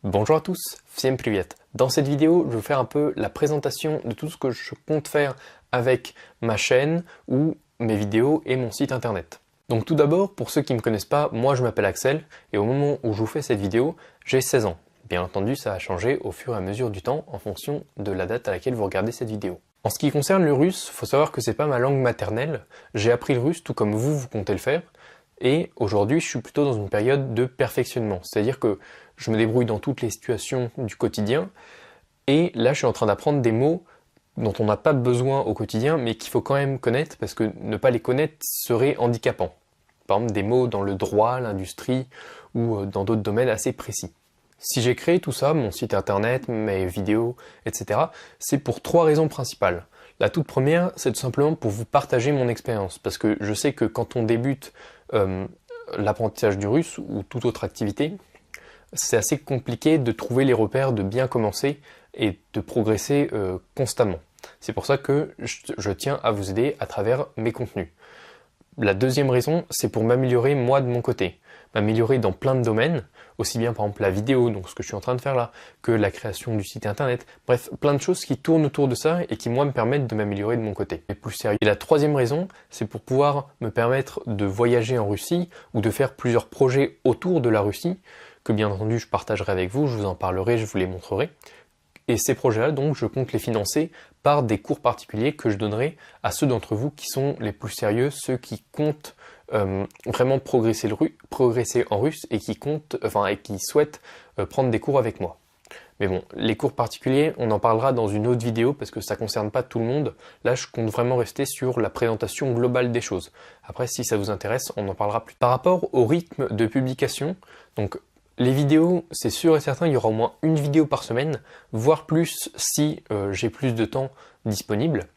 Bonjour à tous, всем привет. Dans cette vidéo, je vais vous faire un peu la présentation de tout ce que je compte faire avec ma chaîne ou mes vidéos et mon site internet. Donc tout d'abord, pour ceux qui ne me connaissent pas, moi je m'appelle Axel et au moment où je vous fais cette vidéo, j'ai 16 ans. Bien entendu, ça a changé au fur et à mesure du temps en fonction de la date à laquelle vous regardez cette vidéo. En ce qui concerne le russe, faut savoir que c'est pas ma langue maternelle. J'ai appris le russe tout comme vous comptez le faire. Et aujourd'hui, je suis plutôt dans une période de perfectionnement. C'est-à-dire que je me débrouille dans toutes les situations du quotidien. Et là, je suis en train d'apprendre des mots dont on n'a pas besoin au quotidien, mais qu'il faut quand même connaître, parce que ne pas les connaître serait handicapant. Par exemple, des mots dans le droit, l'industrie, ou dans d'autres domaines assez précis. Si j'ai créé tout ça, mon site internet, mes vidéos, etc., c'est pour 3 raisons principales. La toute première, c'est tout simplement pour vous partager mon expérience, parce que je sais que quand on débute l'apprentissage du russe ou toute autre activité, c'est assez compliqué de trouver les repères, de bien commencer et de progresser constamment. C'est pour ça que je tiens à vous aider à travers mes contenus. La deuxième raison, c'est pour m'améliorer moi de mon côté. M'améliorer dans plein de domaines, aussi bien par exemple la vidéo, donc ce que je suis en train de faire là, que la création du site internet, bref, plein de choses qui tournent autour de ça et qui moi me permettent de m'améliorer de mon côté. Et plus sérieux. Et la troisième raison, c'est pour pouvoir me permettre de voyager en Russie ou de faire plusieurs projets autour de la Russie, que bien entendu je partagerai avec vous, je vous en parlerai, je vous les montrerai. Et ces projets-là, donc, je compte les financer par des cours particuliers que je donnerai à ceux d'entre vous qui sont les plus sérieux, ceux qui comptent vraiment progresser en russe et qui souhaitent prendre des cours avec moi. Mais bon, les cours particuliers, on en parlera dans une autre vidéo parce que ça concerne pas tout le monde. Là, je compte vraiment rester sur la présentation globale des choses. Après, si ça vous intéresse, on en parlera plus. Par rapport au rythme de publication, donc les vidéos, c'est sûr et certain, il y aura au moins une vidéo par semaine, voire plus si j'ai plus de temps disponible.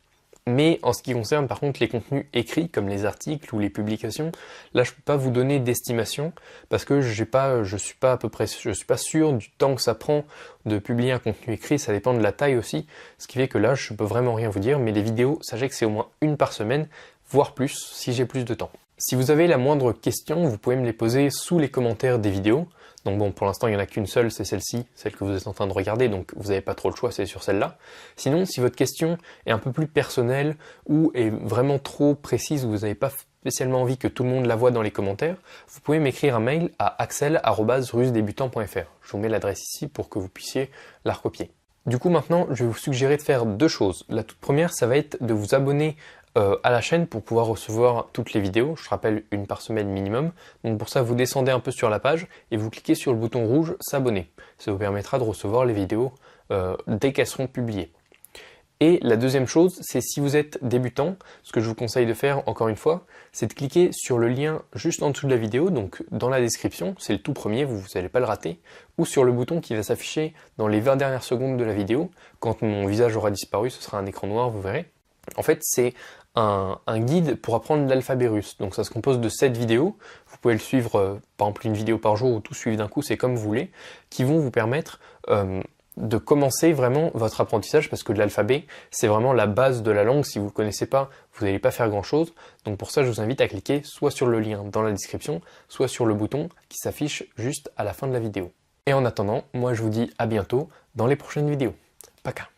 Mais en ce qui concerne par contre les contenus écrits, comme les articles ou les publications, là je peux pas vous donner d'estimation parce que je suis pas sûr du temps que ça prend de publier un contenu écrit, ça dépend de la taille aussi, ce qui fait que là je peux vraiment rien vous dire, mais les vidéos, sachez que c'est au moins une par semaine, voire plus si j'ai plus de temps. Si vous avez la moindre question, vous pouvez me les poser sous les commentaires des vidéos. Donc bon, pour l'instant, il n'y en a qu'une seule, c'est celle-ci, celle que vous êtes en train de regarder, donc vous n'avez pas trop le choix, c'est sur celle-là. Sinon, si votre question est un peu plus personnelle ou est vraiment trop précise, ou vous n'avez pas spécialement envie que tout le monde la voie dans les commentaires, vous pouvez m'écrire un mail à axel@russedébutant.fr. Je vous mets l'adresse ici pour que vous puissiez la recopier. Du coup, maintenant, je vais vous suggérer de faire 2 choses. La toute première, ça va être de vous abonner à la chaîne pour pouvoir recevoir toutes les vidéos, je rappelle une par semaine minimum. Donc pour ça, vous descendez un peu sur la page et vous cliquez sur le bouton rouge s'abonner. Ça vous permettra de recevoir les vidéos dès qu'elles seront publiées. Et la deuxième chose, c'est si vous êtes débutant, ce que je vous conseille de faire encore une fois, c'est de cliquer sur le lien juste en dessous de la vidéo, donc dans la description, c'est le tout premier, vous n'allez pas le rater, ou sur le bouton qui va s'afficher dans les 20 dernières secondes de la vidéo. Quand mon visage aura disparu, ce sera un écran noir, vous verrez. En fait, c'est un guide pour apprendre l'alphabet russe. Donc ça se compose de 7 vidéos. Vous pouvez le suivre, par exemple une vidéo par jour ou tout suivre d'un coup, c'est comme vous voulez, qui vont vous permettre de commencer vraiment votre apprentissage parce que l'alphabet, c'est vraiment la base de la langue. Si vous ne le connaissez pas, vous n'allez pas faire grand chose. Donc pour ça, je vous invite à cliquer soit sur le lien dans la description, soit sur le bouton qui s'affiche juste à la fin de la vidéo. Et en attendant, moi je vous dis à bientôt dans les prochaines vidéos. Paka!